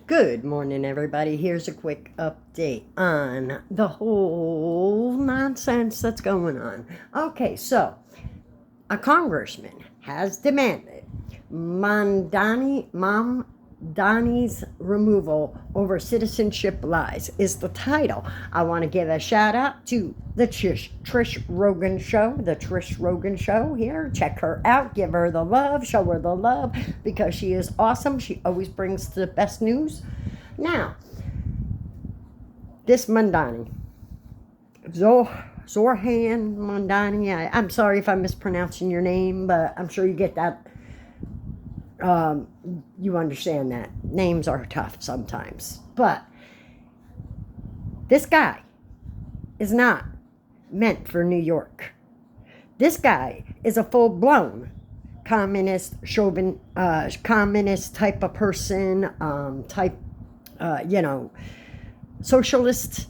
Good morning, everybody. Here's a quick update on the whole nonsense that's going on. Okay, so a congressman has demanded Mamdani's removal over citizenship lies is the title. I want to give a shout out to the Trish Regan show, the Trish Regan show here. Check her out, give her the love, show her the love because she is awesome. She always brings the best news. Now, this Mamdani, Zorhan Mamdani, I'm sorry if I'm mispronouncing your name, but I'm sure you get that. You understand that names are tough sometimes, but this guy is not meant for New York. This guy is a full-blown communist communist type of person, socialist.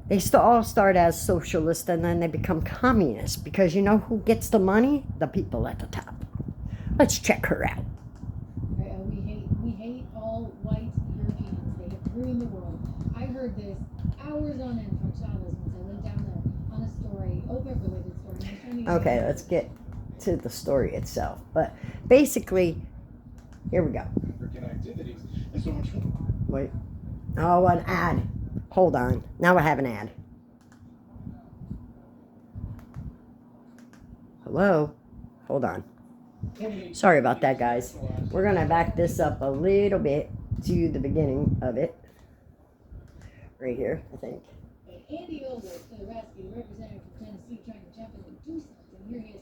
They all start as socialist and then they become communist because you know who gets the money? The people at the top. Let's check her out. We hate all white Europeans. They have ruined the world. I heard this hours on end from Chavez once I went down there on a story, Oprah-related story. Okay, let's get to the story itself. But basically, here we go. Wait. Oh, an ad. Hold on. Now I have an ad. Hello? Hold on. Sorry about that, guys. We're going to back this up a little bit to the beginning of it. Right here, I think. Andy Older to the rescue, representative from Tennessee, trying to jump in and do something. Here he is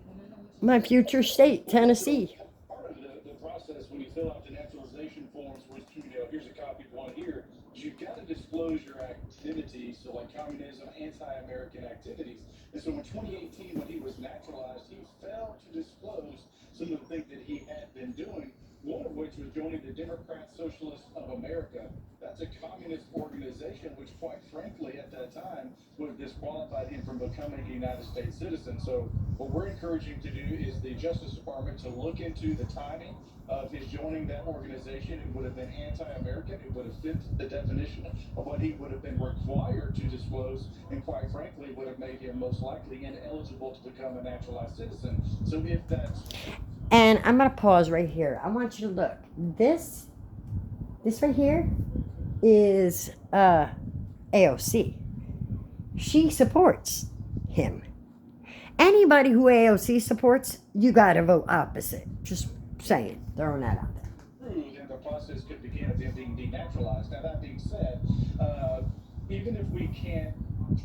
on Newsmax. My future state, Tennessee. Part of the process when you fill out the naturalization forms was to, here's a copy of one here, you've got to disclose your activities, so like communism, anti-American activities. And so in 2018, when he was naturalized, he failed to disclose some of the things that he had been doing, one of which was joining the Democrat Socialists of America. That's a communist organization, which quite frankly at that time would have disqualified him from becoming a United States citizen. So what we're encouraging to do is the Justice Department to look into the timing of his joining that organization. It would have been anti-American. It would have fit the definition of what he would have been required to disclose, and quite frankly would have made him most likely ineligible to become a naturalized citizen. So if that's... And I'm going to pause right here. I want you to look. This right here is AOC. She supports him. Anybody who AOC supports, you got to vote opposite. Just saying, throwing that out there. And the process could begin of him being denaturalized. Now, that being said, even if we can't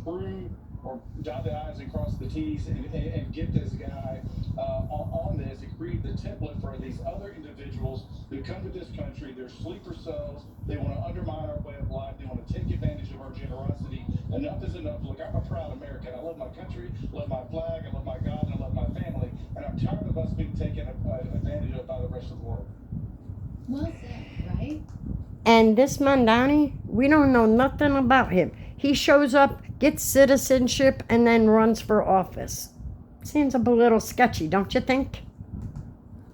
prove or dot the I's and cross the T's and get this guy on this and create the template for these other individuals who come to this country, they're sleeper cells, they want to undermine our way of life, they want to take advantage of our generosity. Enough is enough. Look, I'm a proud American. I love my country, love my flag, I love my God, and I love my family, and I'm tired of us being taken advantage of by the rest of the world. Well said, right? And this Mamdani, we don't know nothing about him. He shows up, gets citizenship, and then runs for office. Seems a little sketchy, don't you think?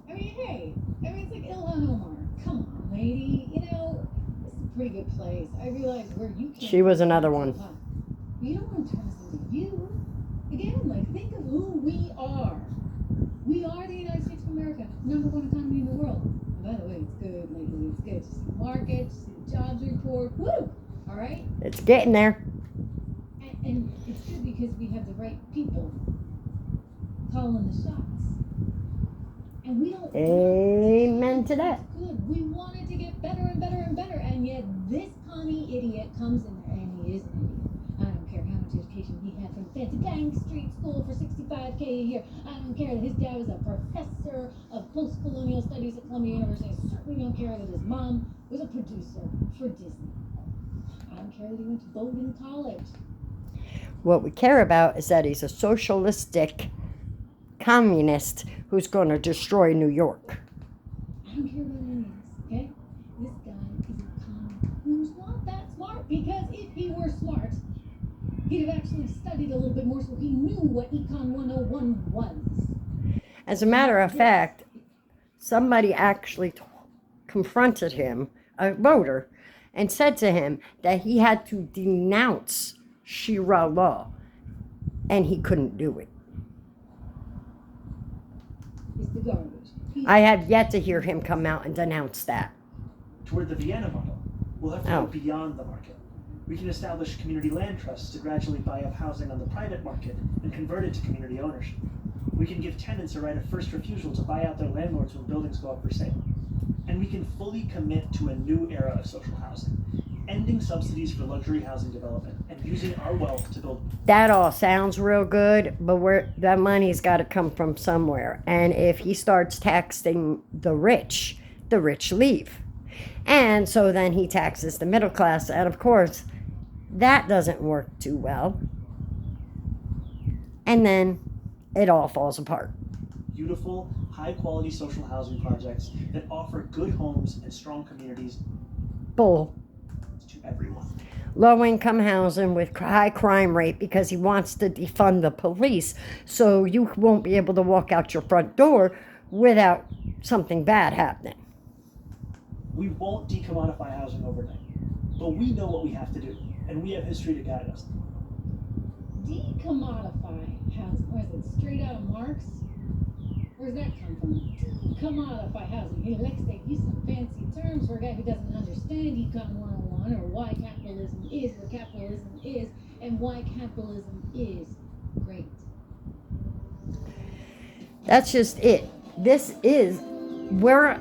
I mean, hey, it's like Ilhan Omar. Come on, lady. This is a pretty good place. I realize where you came She was another one. You don't want to turn us into you. Again, think of who we are. We are the United States of America, #1 economy in the world. And by the way, it's good lately. It's good. Just see the market, just see the jobs report. Woo! All right? It's getting there. And it's good because we have the right people calling the shots. And we don't... Amen to that. Good. We want it to get better and better and better. And yet this commie idiot comes in there, and he is an idiot. I don't care how much education he had from fancy Gang Street School for $65K a year. I don't care that his dad was a professor of post-colonial studies at Columbia University. I certainly don't care that his mom was a producer for Disney. I don't care that he went to Bowdoin College. What we care about is that he's a socialistic communist who's going to destroy New York. I don't care what it is, okay? This guy is a commie who's not that smart, because if he were smart, he'd have actually studied a little bit more so he knew what Econ 101 was. As a matter of fact, somebody actually confronted him, a voter, and said to him that he had to denounce Shira law, and he couldn't do it. It's the garbage. I have yet to hear him come out and denounce that. Toward the Vienna model, we'll have to Oh. go beyond the market. We can establish community land trusts to gradually buy up housing on the private market and convert it to community ownership. We can give tenants a right of first refusal to buy out their landlords when buildings go up for sale. And we can fully commit to a new era of social housing, ending subsidies for luxury housing development and using our wealth to build. That all sounds real good, but where that money's got to come from somewhere. And if he starts taxing the rich leave. And so then he taxes the middle class, and of course, that doesn't work too well. And then it all falls apart. Beautiful, high-quality social housing projects that offer good homes and strong communities Bull. to everyone. Low-income housing with high crime rate because he wants to defund the police, so you won't be able to walk out your front door without something bad happening. We won't decommodify housing overnight, but we know what we have to do, and we have history to guide us. Decommodify housing. What is it? Straight out of Marx? Where's that come from? Decommodify housing. Hey, let's use some fancy terms for a guy who doesn't understand Econ 101 or why capitalism is what capitalism is and why capitalism is great. That's just it. This is we're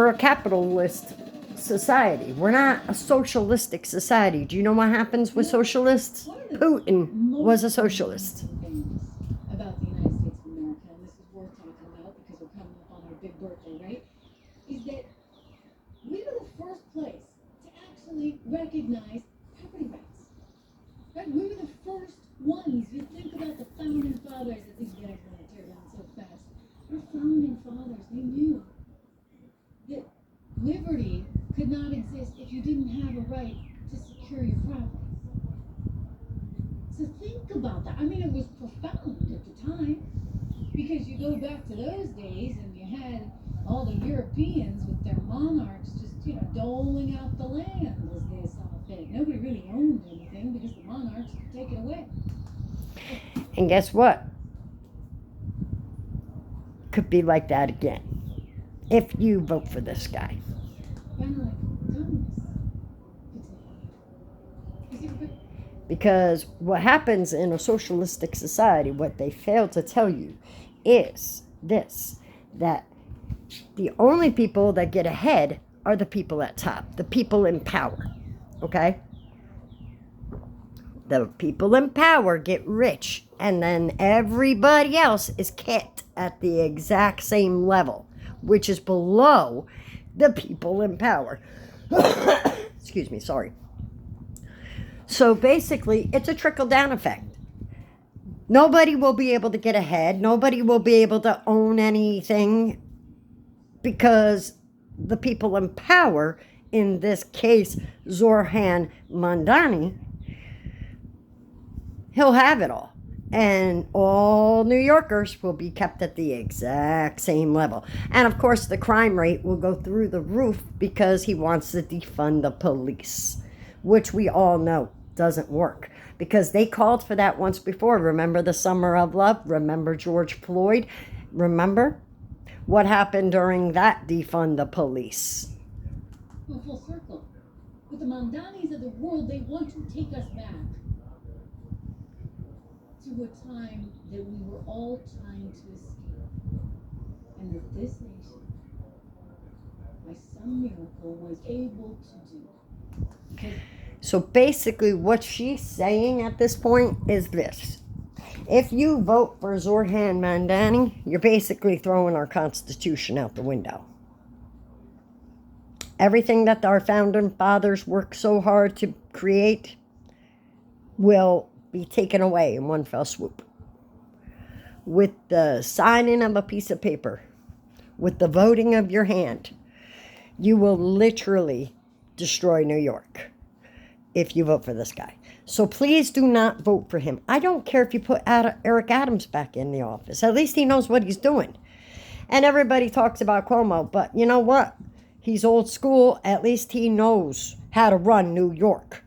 a capitalist society. We're not a socialistic society. Do you know what happens with socialists? Putin was a socialist. Things about the United States of America, and this is worth talking about because we're coming up on our big birthday, right? Is that we were the first place to actually recognize property rights. Right? We were the first ones. You think about the founding fathers that these guys want to tear down so fast. Our founding fathers, they knew that liberty could not exist if you didn't have a right to secure your property. So think about that. I mean, it was profound at the time because you go back to those days and you had all the Europeans with their monarchs just, doling out the land as they saw fit. Nobody really owned anything because the monarchs could take it away. And guess what? Could be like that again if you vote for this guy. Kind of like communists. Because what happens in a socialistic society, what they fail to tell you is this, that the only people that get ahead are the people at top, the people in power, okay? The people in power get rich, and then everybody else is kept at the exact same level, which is below the people in power. Excuse me, sorry. So basically, it's a trickle-down effect. Nobody will be able to get ahead. Nobody will be able to own anything because the people in power, in this case, Zoran Mamdani, he'll have it all. And all New Yorkers will be kept at the exact same level. And of course, the crime rate will go through the roof because he wants to defund the police, which we all know doesn't work because they called for that once before. Remember the Summer of Love? Remember George Floyd? Remember what happened during that defund the police? Well, full circle. With the Mamdanis of the world, they want to take us back to a time that we were all trying to escape. And that this nation, by some miracle, was able to do. Because So basically what she's saying at this point is this. If you vote for Zoran Mamdani, you're basically throwing our Constitution out the window. Everything that our founding fathers worked so hard to create will be taken away in one fell swoop. With the signing of a piece of paper, with the voting of your hand, you will literally destroy New York if you vote for this guy. So please do not vote for him. I don't care if you put Eric Adams back in the office. At least he knows what he's doing. And everybody talks about Cuomo, but you know what? He's old school. At least he knows how to run New York.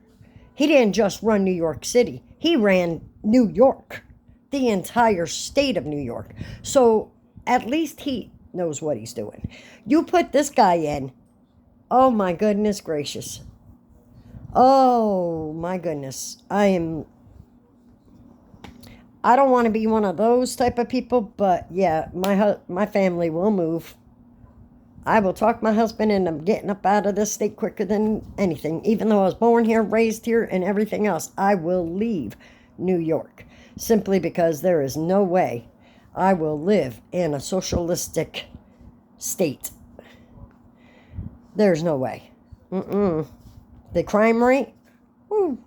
He didn't just run New York City. He ran New York, the entire state of New York. So at least he knows what he's doing. You put this guy in, oh my goodness gracious. Oh my goodness. I don't want to be one of those type of people, but yeah, my family will move. I will talk my husband into getting up out of this state quicker than anything. Even though I was born here, raised here, and everything else, I will leave New York. Simply because there is no way I will live in a socialistic state. There's no way. The crime rate? Whew.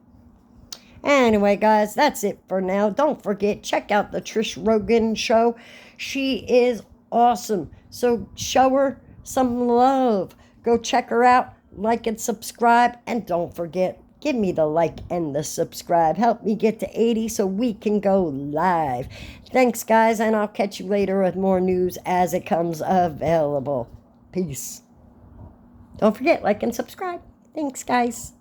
Anyway, guys, that's it for now. Don't forget, check out the Trish Regan show. She is awesome. So show her some love. Go check her out. Like and subscribe. And don't forget, give me the like and the subscribe. Help me get to 80 so we can go live. Thanks, guys, and I'll catch you later with more news as it comes available. Peace. Don't forget, like and subscribe. Thanks, guys.